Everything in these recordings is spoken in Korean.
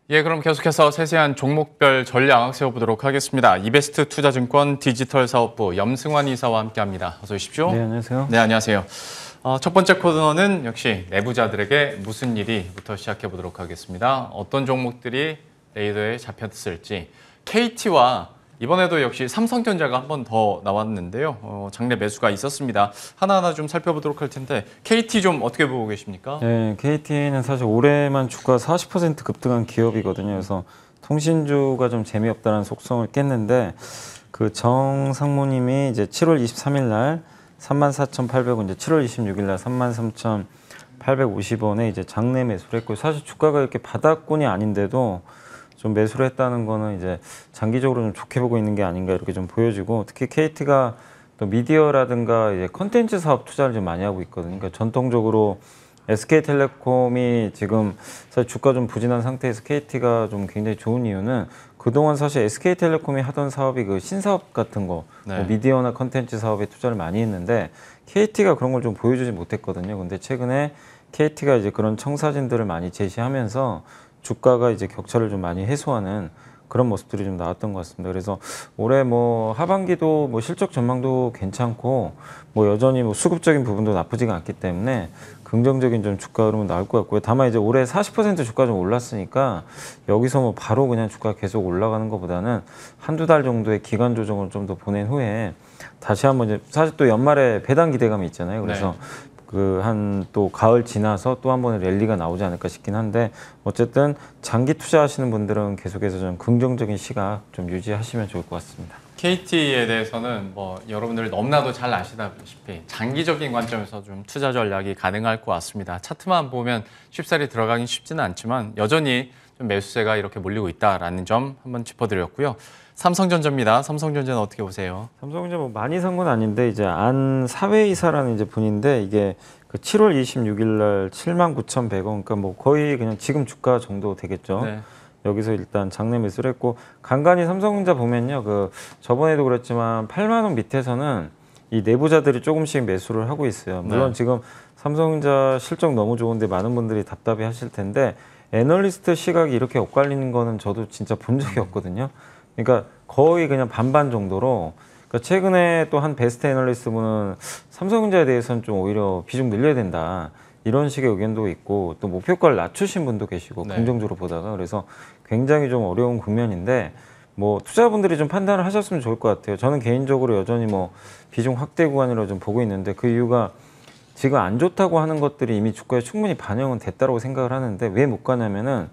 예, 그럼 계속해서 세세한 종목별 전략 세워보도록 하겠습니다. 이베스트 투자증권 디지털사업부 염승환 이사와 함께합니다. 어서 오십시오. 네, 안녕하세요. 네, 안녕하세요. 첫 번째 코너는 역시 내부자들에게 무슨 일이부터 시작해보도록 하겠습니다. 어떤 종목들이 레이더에 잡혔을지. KT와 이번에도 역시 삼성전자가 한 번 더 나왔는데요. 장내 매수가 있었습니다. 하나하나 좀 살펴보도록 할 텐데 KT 좀 어떻게 보고 계십니까? 네, KT는 사실 올해만 주가 40% 급등한 기업이거든요. 그래서 통신주가 좀 재미없다는 속성을 깼는데 그 정 상무님이 이제 7월 23일 날 34,800원, 이제 7월 26일 날 33,850원에 이제 장내 매수를 했고 사실 주가가 이렇게 바닥권이 아닌데도 좀 매수를 했다는 거는 이제 장기적으로 좀 좋게 보고 있는 게 아닌가 이렇게 좀 보여지고, 특히 KT가 또 미디어라든가 이제 컨텐츠 사업 투자를 좀 많이 하고 있거든요. 그러니까 전통적으로 SK텔레콤이 지금 사실 주가 좀 부진한 상태에서 KT가 좀 굉장히 좋은 이유는 그동안 사실 SK텔레콤이 하던 사업이 그 신사업 같은 거, 뭐 미디어나 컨텐츠 사업에 투자를 많이 했는데 KT가 그런 걸 좀 보여주지 못했거든요. 근데 최근에 KT가 이제 그런 청사진들을 많이 제시하면서 주가가 이제 격차를 좀 많이 해소하는 그런 모습들이 좀 나왔던 것 같습니다. 그래서 올해 뭐 하반기도 뭐 실적 전망도 괜찮고 뭐 여전히 뭐 수급적인 부분도 나쁘지가 않기 때문에 긍정적인 좀 주가 흐름은 나올 것 같고요. 다만 이제 올해 40% 주가 좀 올랐으니까 여기서 뭐 바로 그냥 주가 계속 올라가는 것보다는 한두 달 정도의 기간 조정을 좀 더 보낸 후에 다시 한번 이제 사실 또 연말에 배당 기대감이 있잖아요. 그래서 그 한 또 가을 지나서 또 한 번의 랠리가 나오지 않을까 싶긴 한데, 어쨌든 장기 투자하시는 분들은 계속해서 좀 긍정적인 시각 좀 유지하시면 좋을 것 같습니다. KT에 대해서는 뭐 여러분들 너무나도 잘 아시다시피 장기적인 관점에서 좀 투자 전략이 가능할 것 같습니다. 차트만 보면 쉽사리 들어가긴 쉽지는 않지만 여전히 좀 매수세가 이렇게 몰리고 있다라는 점 한번 짚어드렸고요. 삼성전자입니다. 삼성전자는 어떻게 보세요? 삼성전자 뭐 많이 산 건 아닌데 이제 안 사회이사라는 이제 분인데 이게 그 7월 26일 날 79,100원, 그러니까 뭐 거의 그냥 지금 주가 정도 되겠죠. 네. 여기서 일단 장내 매수를 했고, 간간히 삼성전자 보면요, 그 저번에도 그랬지만 8만 원 밑에서는 이 내부자들이 조금씩 매수를 하고 있어요. 물론 지금 삼성전자 실적 너무 좋은데 많은 분들이 답답해 하실 텐데 애널리스트 시각이 이렇게 엇갈리는 거는 저도 진짜 본 적이 없거든요. 그러니까 거의 그냥 반반 정도로, 그러니까 최근에 또 한 베스트 애널리스트 분은 삼성전자에 대해서는 좀 오히려 비중 늘려야 된다 이런 식의 의견도 있고, 또 목표가를 낮추신 분도 계시고 긍정적으로 보다가, 그래서 굉장히 좀 어려운 국면인데 뭐 투자분들이 좀 판단을 하셨으면 좋을 것 같아요. 저는 개인적으로 여전히 뭐 비중 확대 구간으로 좀 보고 있는데, 그 이유가 지금 안 좋다고 하는 것들이 이미 주가에 충분히 반영은 됐다고 생각을 하는데 왜 못 가냐면은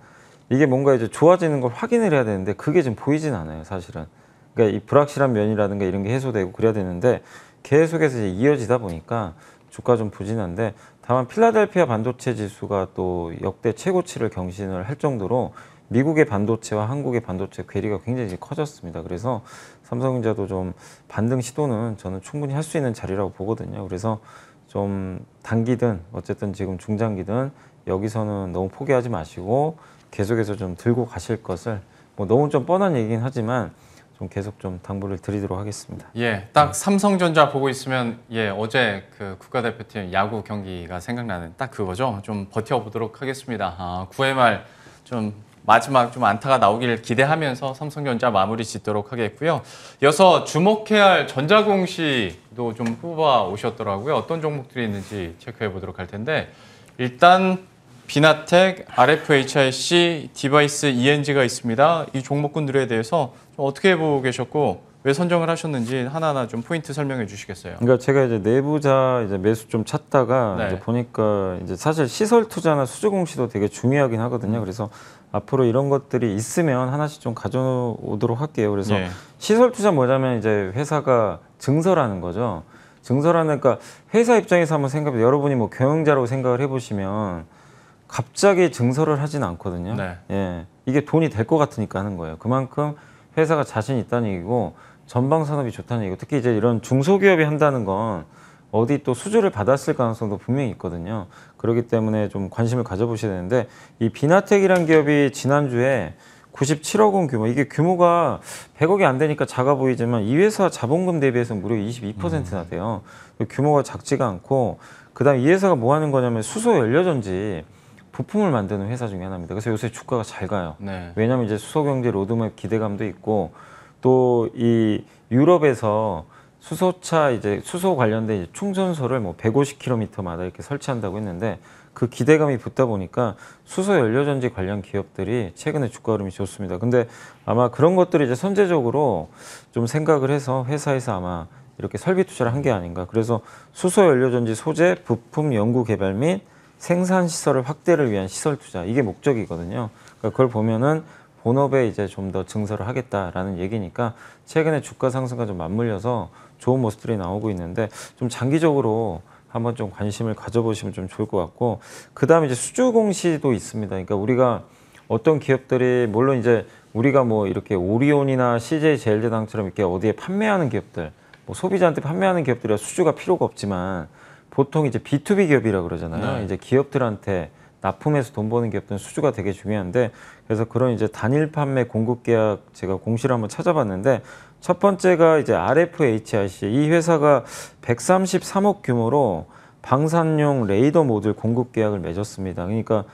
이게 뭔가 이제 좋아지는 걸 확인을 해야 되는데 그게 지금 보이진 않아요, 사실은. 그러니까 이 불확실한 면이라든가 이런 게 해소되고 그래야 되는데 계속해서 이제 이어지다 보니까 주가 좀 부진한데, 다만 필라델피아 반도체 지수가 또 역대 최고치를 경신을 할 정도로 미국의 반도체와 한국의 반도체 괴리가 굉장히 커졌습니다. 그래서 삼성전자도 좀 반등 시도는 저는 충분히 할 수 있는 자리라고 보거든요. 그래서 좀 단기든 어쨌든 지금 중장기든 여기서는 너무 포기하지 마시고 계속해서 좀 들고 가실 것을, 뭐 너무 좀 뻔한 얘기긴 하지만 좀 계속 좀 당부를 드리도록 하겠습니다. 예, 딱 삼성전자 보고 있으면 어제 그 국가대표팀 야구 경기가 생각나는 딱 그거죠. 좀 버텨보도록 하겠습니다. 9회 말 좀 마지막 좀 안타가 나오길 기대하면서 삼성전자 마무리 짓도록 하겠고요. 이어서 주목해야 할 전자공시도 좀 뽑아 오셨더라고요. 어떤 종목들이 있는지 체크해 보도록 할 텐데, 일단 비나텍, RFHIC, 디바이스 ENG가 있습니다. 이 종목군들에 대해서 좀 어떻게 보고 계셨고 왜 선정을 하셨는지 하나하나 좀 포인트 설명해 주시겠어요? 그러니까 제가 이제 내부자 이제 매수 좀 찾다가 이제 보니까 이제 사실 시설 투자나 수주 공시도 되게 중요하긴 하거든요. 그래서 앞으로 이런 것들이 있으면 하나씩 좀 가져오도록 할게요. 그래서 시설 투자 뭐냐면 이제 회사가 증설하는 거죠. 증설하는, 그러니까 회사 입장에서 한번 생각해, 여러분이 뭐 경영자라고 생각을 해보시면 갑자기 증설을 하진 않거든요. 예, 이게 돈이 될 것 같으니까 하는 거예요. 그만큼 회사가 자신 있다는 얘기고 전방 산업이 좋다는 얘기고, 특히 이제 이런 중소기업이 한다는 건 어디 또 수주를 받았을 가능성도 분명히 있거든요. 그렇기 때문에 좀 관심을 가져보셔야 되는데, 이 비나텍이라는 기업이 지난주에 97억 원 규모, 이게 규모가 100억이 안 되니까 작아 보이지만 이 회사 자본금 대비해서 무려 22%나 돼요. 규모가 작지가 않고, 그다음 이 회사가 뭐 하는 거냐면 수소 연료전지 부품을 만드는 회사 중에 하나입니다. 그래서 요새 주가가 잘 가요. 네. 왜냐하면 이제 수소경제 로드맵 기대감도 있고 또 이 유럽에서 수소차 이제 수소 관련된 이제 충전소를 뭐 150km마다 이렇게 설치한다고 했는데 그 기대감이 붙다 보니까 수소 연료전지 관련 기업들이 최근에 주가 흐름이 좋습니다. 근데 아마 그런 것들이 이제 선제적으로 좀 생각을 해서 회사에서 아마 이렇게 설비 투자를 한 게 아닌가. 그래서 수소 연료전지 소재, 부품 연구 개발 및 생산 시설을 확대를 위한 시설 투자 이게 목적이거든요. 그러니까 그걸 보면은 본업에 이제 좀 더 증설을 하겠다라는 얘기니까 최근에 주가 상승과 좀 맞물려서 좋은 모습들이 나오고 있는데 좀 장기적으로 한번 좀 관심을 가져보시면 좀 좋을 것 같고 그 다음에 이제 수주 공시도 있습니다. 그러니까 우리가 어떤 기업들이 물론 이제 우리가 뭐 이렇게 오리온이나 CJ 제일제당처럼 이렇게 어디에 판매하는 기업들 뭐 소비자한테 판매하는 기업들이 수주가 필요가 없지만 보통 이제 B2B 기업이라 그러잖아요. 네. 이제 기업들한테 납품해서 돈 버는 기업들은 수주가 되게 중요한데 그래서 그런 이제 단일 판매 공급 계약 제가 공시를 한번 찾아봤는데 첫 번째가 이제 RFHIC 이 회사가 133억 규모로 방산용 레이더 모듈 공급 계약을 맺었습니다. 그러니까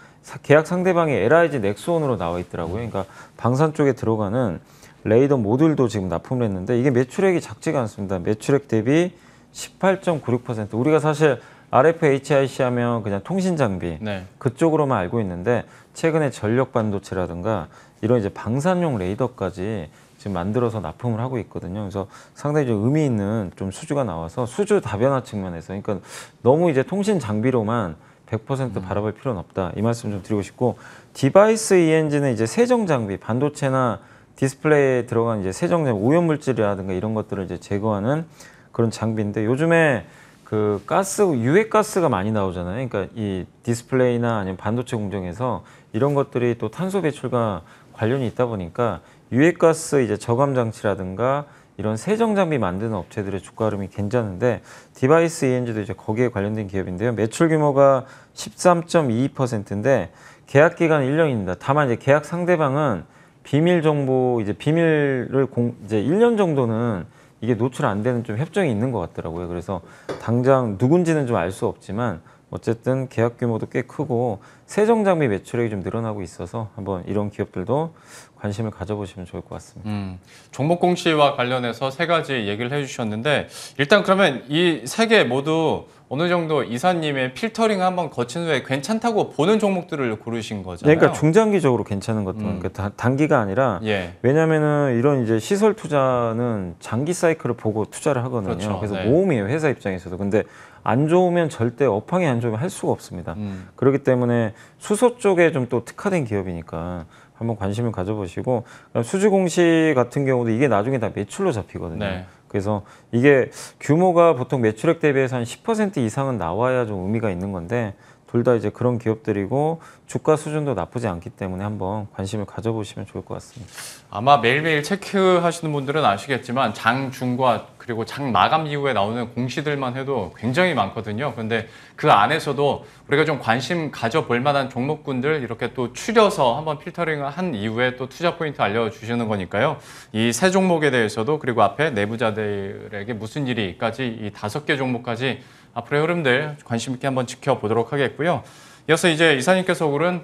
계약 상대방이 LIG 넥스온으로 나와 있더라고요. 그러니까 방산 쪽에 들어가는 레이더 모듈도 지금 납품을 했는데 이게 매출액이 작지가 않습니다. 매출액 대비 18.96%. 우리가 사실 RFHIC 하면 그냥 통신 장비 네. 그쪽으로만 알고 있는데 최근에 전력 반도체라든가 이런 이제 방산용 레이더까지 지금 만들어서 납품을 하고 있거든요. 그래서 상당히 좀 의미 있는 좀 수주가 나와서 수주 다변화 측면에서 그러니까 너무 이제 통신 장비로만 100% 바라볼 필요는 없다. 이 말씀 좀 드리고 싶고 디바이스 ENG는 이제 세정 장비 반도체나 디스플레이에 들어간 이제 세정 장비 오염 물질이라든가 이런 것들을 이제 제거하는 그런 장비인데 요즘에 그 가스 유해 가스가 많이 나오잖아요. 그러니까 이 디스플레이나 아니면 반도체 공정에서 이런 것들이 또 탄소 배출과 관련이 있다 보니까 유해 가스 이제 저감 장치라든가 이런 세정 장비 만드는 업체들의 주가 흐름이 괜찮은데 디바이스 ENG도 이제 거기에 관련된 기업인데요. 매출 규모가 13.22%인데 계약 기간 1년입니다. 다만 이제 계약 상대방은 비밀 정보 이제 비밀을 이제 1년 정도는 이게 노출 안 되는 좀 협정이 있는 것 같더라고요. 그래서 당장 누군지는 좀 알 수 없지만 어쨌든 계약 규모도 꽤 크고 세정 장비 매출액이 좀 늘어나고 있어서 한번 이런 기업들도 관심을 가져보시면 좋을 것 같습니다. 종목 공시와 관련해서 세 가지 얘기를 해주셨는데 일단 그러면 이 세 개 모두 어느 정도 이사님의 필터링 한번 거친 후에 괜찮다고 보는 종목들을 고르신 거잖아요. 그러니까 중장기적으로 괜찮은 것들, 그러니까 단기가 아니라 예. 왜냐하면은 이런 이제 시설 투자는 장기 사이클을 보고 투자를 하거든요. 그렇죠. 그래서 네. 모험이에요 회사 입장에서도. 근데 안 좋으면 절대 업황이 안 좋으면 할 수가 없습니다. 그렇기 때문에 수소 쪽에 좀 또 특화된 기업이니까 한번 관심을 가져보시고 수주 공시 같은 경우도 이게 나중에 다 매출로 잡히거든요. 네. 그래서 이게 규모가 보통 매출액 대비해서 한 10% 이상은 나와야 좀 의미가 있는 건데 둘 다 이제 그런 기업들이고 주가 수준도 나쁘지 않기 때문에 한번 관심을 가져보시면 좋을 것 같습니다. 아마 매일매일 체크하시는 분들은 아시겠지만 장 중과 그리고 장 마감 이후에 나오는 공시들만 해도 굉장히 많거든요. 그런데 그 안에서도 우리가 좀 관심 가져볼 만한 종목군들 이렇게 또 추려서 한번 필터링을 한 이후에 또 투자 포인트 알려주시는 거니까요. 이 세 종목에 대해서도 그리고 앞에 내부자들에게 무슨 일이까지 이 5개 종목까지 앞으로의 흐름들 관심 있게 한번 지켜보도록 하겠고요. 이어서 이제 이사님께서 고른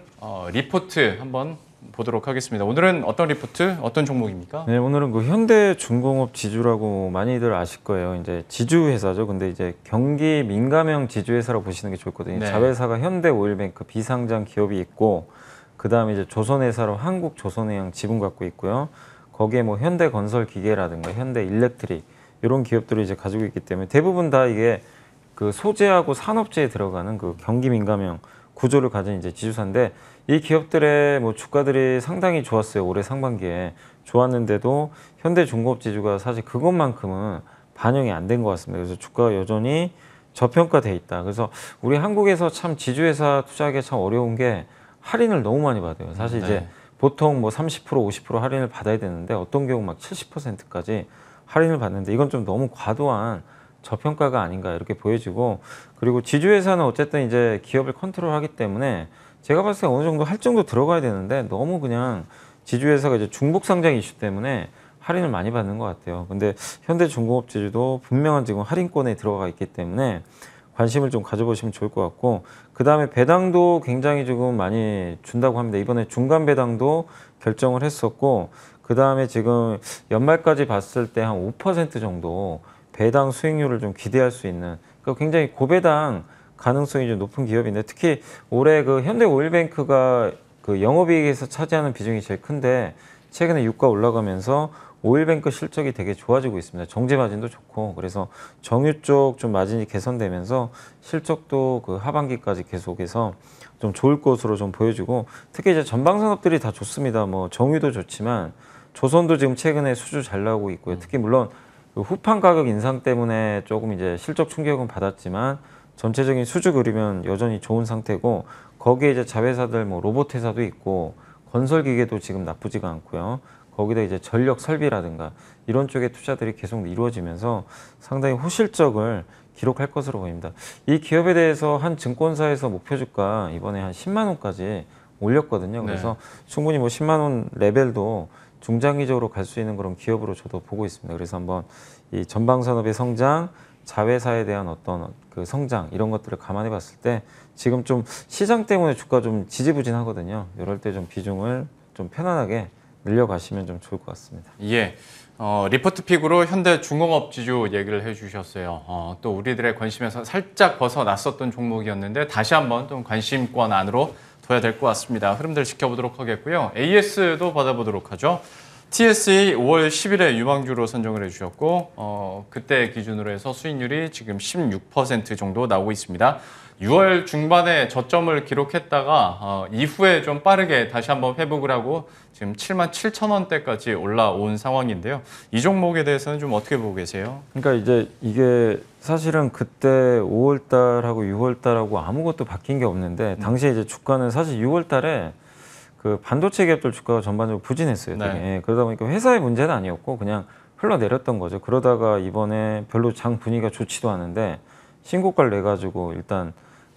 리포트 한번 보도록 하겠습니다. 오늘은 어떤 리포트, 어떤 종목입니까? 네, 오늘은 그 현대중공업 지주라고 많이들 아실 거예요. 이제 지주 회사죠. 근데 이제 경기 민감형 지주 회사라고 보시는 게 좋을 거거든요. 네. 자회사가 현대오일뱅크 비상장 기업이 있고, 그 다음에 이제 조선회사로 한국조선해양 지분 갖고 있고요. 거기에 뭐 현대건설기계라든가 현대일렉트릭 이런 기업들을 이제 가지고 있기 때문에 대부분 다 이게 그 소재하고 산업재에 들어가는 그 경기 민감형 구조를 가진 이제 지주사인데 이 기업들의 뭐 주가들이 상당히 좋았어요. 올해 상반기에 좋았는데도 현대중공업 지주가 사실 그것만큼은 반영이 안 된 것 같습니다. 그래서 주가가 여전히 저평가돼 있다. 그래서 우리 한국에서 참 지주회사 투자하기 참 어려운 게 할인을 너무 많이 받아요. 사실 네. 이제 보통 뭐 30% 50% 할인을 받아야 되는데 어떤 경우 막 70%까지 할인을 받는데 이건 좀 너무 과도한 저평가가 아닌가 이렇게 보여지고 그리고 지주회사는 어쨌든 이제 기업을 컨트롤하기 때문에 제가 봤을 때 어느 정도 할 정도 들어가야 되는데 너무 그냥 지주회사가 이제 중복 상장 이슈 때문에 할인을 많이 받는 것 같아요. 근데 현대중공업 지주도 분명한 지금 할인권에 들어가 있기 때문에 관심을 좀 가져보시면 좋을 것 같고, 그 다음에 배당도 굉장히 조금 많이 준다고 합니다. 이번에 중간 배당도 결정을 했었고, 그 다음에 지금 연말까지 봤을 때 한 5% 정도 배당 수익률을 좀 기대할 수 있는, 그러니까 굉장히 고배당 가능성이 좀 높은 기업인데, 특히 올해 그 현대오일뱅크가 그 영업이익에서 차지하는 비중이 제일 큰데, 최근에 유가 올라가면서 오일뱅크 실적이 되게 좋아지고 있습니다. 정제 마진도 좋고, 그래서 정유 쪽 좀 마진이 개선되면서 실적도 그 하반기까지 계속해서 좀 좋을 것으로 좀 보여지고, 특히 이제 전방 산업들이 다 좋습니다. 뭐 정유도 좋지만 조선도 지금 최근에 수주 잘 나오고 있고요. 특히 물론 그 후판 가격 인상 때문에 조금 이제 실적 충격은 받았지만 전체적인 수주 그리면 여전히 좋은 상태고, 거기에 이제 자회사들 뭐 로봇 회사도 있고 건설 기계도 지금 나쁘지가 않고요. 거기다 이제 전력 설비라든가 이런 쪽의 투자들이 계속 이루어지면서 상당히 호실적을 기록할 것으로 보입니다. 이 기업에 대해서 한 증권사에서 목표 주가 이번에 한 10만 원까지 올렸거든요. 그래서 충분히 뭐 10만 원 레벨도 중장기적으로 갈 수 있는 그런 기업으로 저도 보고 있습니다. 그래서 한번 이 전방 산업의 성장, 자회사에 대한 어떤 그 성장 이런 것들을 감안해 봤을 때 지금 좀 시장 때문에 주가 좀 지지부진하거든요. 이럴 때 좀 비중을 좀 편안하게 늘려가시면 좀 좋을 것 같습니다. 예. 리포트 픽으로 현대중공업 지주 얘기를 해주셨어요. 또 우리들의 관심에서 살짝 벗어났었던 종목이었는데 다시 한번 좀 관심권 안으로 둬야 될 것 같습니다. 흐름들 지켜보도록 하겠고요. AS도 받아보도록 하죠. TSA 5월 10일에 유망주로 선정을 해주셨고 그때 기준으로 해서 수익률이 지금 16% 정도 나오고 있습니다. 6월 중반에 저점을 기록했다가 이후에 좀 빠르게 다시 한번 회복을 하고 지금 77,000원대까지 올라온 상황인데요. 이 종목에 대해서는 좀 어떻게 보고 계세요? 그러니까 이제 이게 사실은 그때 5월달하고 6월달하고 아무것도 바뀐 게 없는데 당시에 이제 주가는 사실 6월달에 그 반도체 기업들 주가가 전반적으로 부진했어요. 되게. 네. 그러다 보니까 회사의 문제는 아니었고 그냥 흘러내렸던 거죠. 그러다가 이번에 별로 장 분위기가 좋지도 않은데 신고가를 내가지고 일단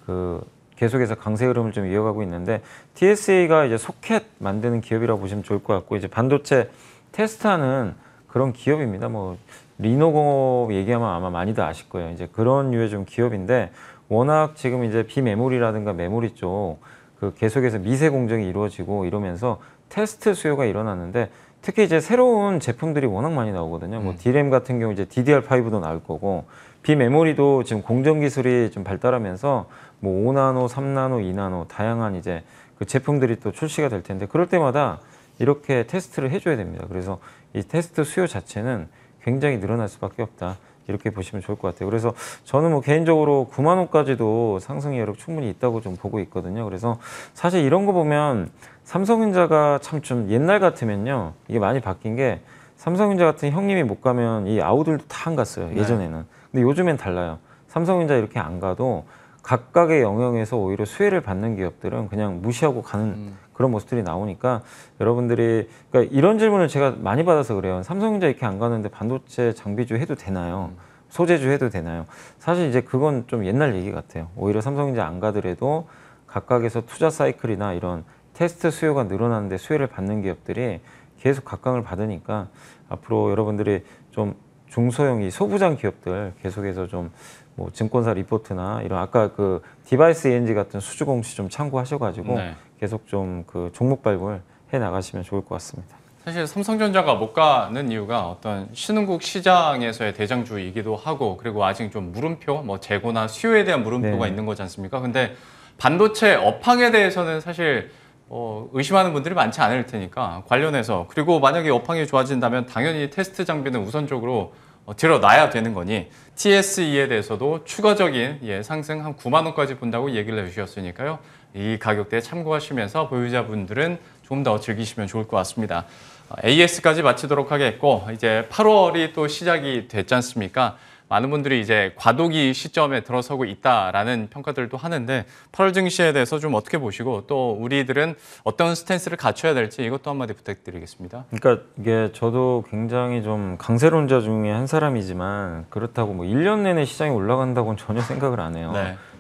그 계속해서 강세 흐름을 좀 이어가고 있는데, TSA가 이제 소켓 만드는 기업이라고 보시면 좋을 것 같고, 이제 반도체 테스트하는 그런 기업입니다. 뭐 리노공업 얘기하면 아마 많이들 아실 거예요. 이제 그런 류의 좀 기업인데, 워낙 지금 이제 비메모리라든가 메모리 쪽 그 계속해서 미세 공정이 이루어지고 이러면서 테스트 수요가 일어났는데, 특히 이제 새로운 제품들이 워낙 많이 나오거든요. 뭐 D램 같은 경우 이제 DDR5도 나올 거고, 비메모리도 지금 공정 기술이 좀 발달하면서 뭐 5나노, 3나노, 2나노 다양한 이제 그 제품들이 또 출시가 될 텐데, 그럴 때마다 이렇게 테스트를 해줘야 됩니다. 그래서 이 테스트 수요 자체는 굉장히 늘어날 수밖에 없다. 이렇게 보시면 좋을 것 같아요. 그래서 저는 뭐 개인적으로 9만 원까지도 상승의 여력 충분히 있다고 좀 보고 있거든요. 그래서 사실 이런 거 보면 삼성전자가 참 좀 옛날 같으면요, 이게 많이 바뀐 게, 삼성전자 같은 형님이 못 가면 이 아우들도 다 안 갔어요. 예전에는. 근데 요즘엔 달라요. 삼성전자 이렇게 안 가도 각각의 영역에서 오히려 수혜를 받는 기업들은 그냥 무시하고 가는 그런 모습들이 나오니까, 여러분들이 그러니까 이런 질문을 제가 많이 받아서 그래요. 삼성전자 이렇게 안 가는데 반도체 장비주 해도 되나요? 소재주 해도 되나요? 사실 이제 그건 좀 옛날 얘기 같아요. 오히려 삼성전자 안 가더라도 각각에서 투자 사이클이나 이런 테스트 수요가 늘어나는데 수혜를 받는 기업들이 계속 각광을 받으니까, 앞으로 여러분들이 좀 중소형이 소부장 기업들 계속해서 좀 뭐 증권사 리포트나 이런 아까 그 디바이스 ENG 같은 수주 공시 좀 참고하셔가지고 계속 좀 그 종목 발굴 해 나가시면 좋을 것 같습니다. 사실 삼성전자가 못 가는 이유가 어떤 신흥국 시장에서의 대장주이기도 하고, 그리고 아직 좀 물음표, 뭐 재고나 수요에 대한 물음표가 있는 거지 않습니까? 근데 반도체 업황에 대해서는 사실 의심하는 분들이 많지 않을 테니까 관련해서, 그리고 만약에 업황이 좋아진다면 당연히 테스트 장비는 우선적으로 들어놔야 되는 거니, TSE에 대해서도 추가적인 상승 한 9만 원까지 본다고 얘기를 해주셨으니까요. 이 가격대에 참고하시면서 보유자분들은 좀 더 즐기시면 좋을 것 같습니다. AS까지 마치도록 하겠고, 이제 8월이 또 시작이 됐지 않습니까? 많은 분들이 이제 과도기 시점에 들어서고 있다라는 평가들도 하는데, 8월 증시에 대해서 좀 어떻게 보시고, 또 우리들은 어떤 스탠스를 갖춰야 될지 이것도 한마디 부탁드리겠습니다. 그러니까 이게 저도 굉장히 좀 강세론자 중에 한 사람이지만, 그렇다고 뭐 1년 내내 시장이 올라간다고는 전혀 생각을 안 해요.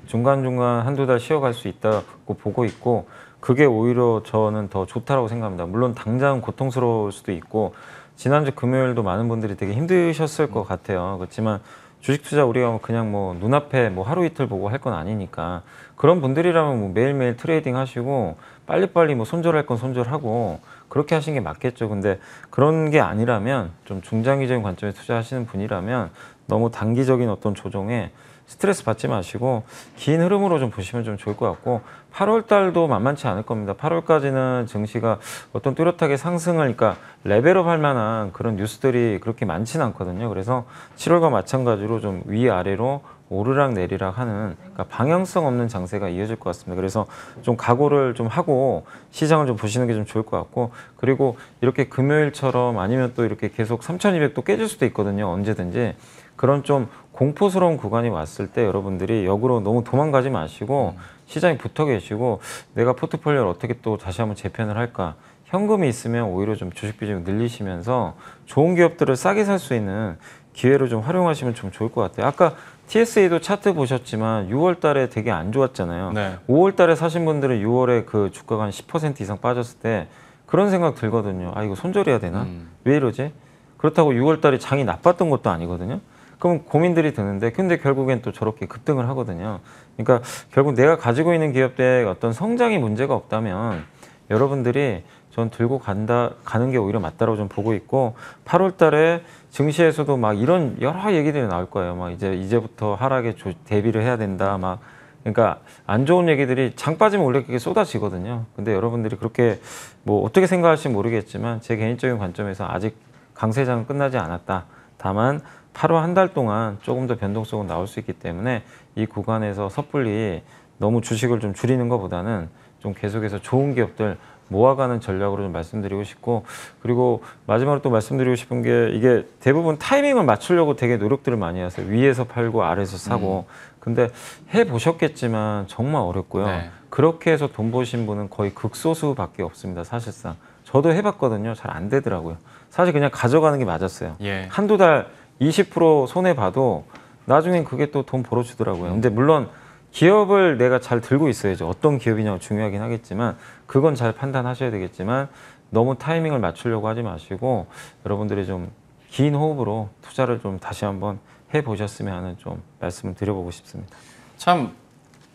중간중간 한두 달 쉬어갈 수 있다고 보고 있고, 그게 오히려 저는 더 좋다라고 생각합니다. 물론 당장 고통스러울 수도 있고, 지난주 금요일도 많은 분들이 되게 힘드셨을 것 같아요. 그렇지만 주식 투자 우리가 그냥 뭐 눈앞에 뭐 하루 이틀 보고 할 건 아니니까 그런 분들이라면 뭐 매일매일 트레이딩 하시고 빨리빨리 뭐 손절할 건 손절하고 그렇게 하시는 게 맞겠죠. 근데 그런 게 아니라면 좀 중장기적인 관점에 투자하시는 분이라면 너무 단기적인 어떤 조정에 스트레스 받지 마시고 긴 흐름으로 좀 보시면 좀 좋을 것 같고 8월 달도 만만치 않을 겁니다. 8월까지는 증시가 어떤 뚜렷하게 상승을 그러니까 레벨업 할 만한 그런 뉴스들이 그렇게 많지는 않거든요. 그래서 7월과 마찬가지로 좀 위아래로 오르락 내리락 하는 그러니까 방향성 없는 장세가 이어질 것 같습니다. 그래서 좀 각오를 좀 하고 시장을 좀 보시는 게 좀 좋을 것 같고 그리고 이렇게 금요일처럼 아니면 또 이렇게 계속 3,200도 깨질 수도 있거든요. 언제든지. 그런 좀 공포스러운 구간이 왔을 때 여러분들이 역으로 너무 도망가지 마시고 시장에 붙어 계시고 내가 포트폴리오를 어떻게 또 다시 한번 재편을 할까 현금이 있으면 오히려 좀 주식 비중을 늘리시면서 좋은 기업들을 싸게 살 수 있는 기회를 좀 활용하시면 좀 좋을 것 같아요. 아까 TSA도 차트 보셨지만 6월 달에 되게 안 좋았잖아요. 네. 5월 달에 사신 분들은 6월에 그 주가가 한 10% 이상 빠졌을 때 그런 생각 들거든요. 아, 이거 손절해야 되나? 왜 이러지? 그렇다고 6월 달에 장이 나빴던 것도 아니거든요. 그럼 고민들이 드는데 근데 결국엔 또 저렇게 급등을 하거든요. 그러니까 결국 내가 가지고 있는 기업의 어떤 성장이 문제가 없다면 여러분들이 전 들고 가는 게 오히려 맞다고 좀 보고 있고 8월 달에 증시에서도 막 이런 여러 얘기들이 나올 거예요. 막 이제부터 하락에 대비를 해야 된다. 막 그러니까 안 좋은 얘기들이 장 빠지면 원래 그게 쏟아지거든요. 근데 여러분들이 그렇게 뭐 어떻게 생각할지 모르겠지만 제 개인적인 관점에서 아직 강세장은 끝나지 않았다. 다만 8월 한 달 동안 조금 더 변동성은 나올 수 있기 때문에 이 구간에서 섣불리 너무 주식을 좀 줄이는 것보다는 좀 계속해서 좋은 기업들 모아가는 전략으로 좀 말씀드리고 싶고 그리고 마지막으로 또 말씀드리고 싶은 게 이게 대부분 타이밍을 맞추려고 되게 노력들을 많이 하세요. 위에서 팔고 아래에서 사고 근데 해보셨겠지만 정말 어렵고요. 네. 그렇게 해서 돈 버신 분은 거의 극소수밖에 없습니다. 사실상 저도 해봤거든요. 잘 안 되더라고요. 사실 그냥 가져가는 게 맞았어요. 예. 한두 달 20% 손해봐도 나중엔 그게 또 돈 벌어주더라고요. 근데 물론 기업을 내가 잘 들고 있어야죠. 어떤 기업이냐가 중요하긴 하겠지만 그건 잘 판단하셔야 되겠지만 너무 타이밍을 맞추려고 하지 마시고 여러분들이 좀 긴 호흡으로 투자를 좀 다시 한번 해보셨으면 하는 좀 말씀을 드려보고 싶습니다. 참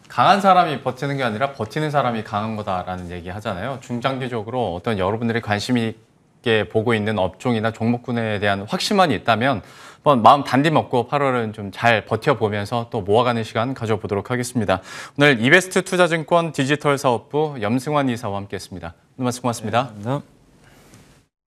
강한 사람이 버티는 게 아니라 버티는 사람이 강한 거다라는 얘기 하잖아요. 중장기적으로 어떤 여러분들이 관심 있게 보고 있는 업종이나 종목군에 대한 확신만이 있다면 한번 마음 단디 먹고 8월은 좀 잘 버텨보면서 또 모아가는 시간 가져보도록 하겠습니다. 오늘 이베스트 투자증권 디지털 사업부 염승환 이사와 함께했습니다. 오늘 말씀 고맙습니다. 감사합니다.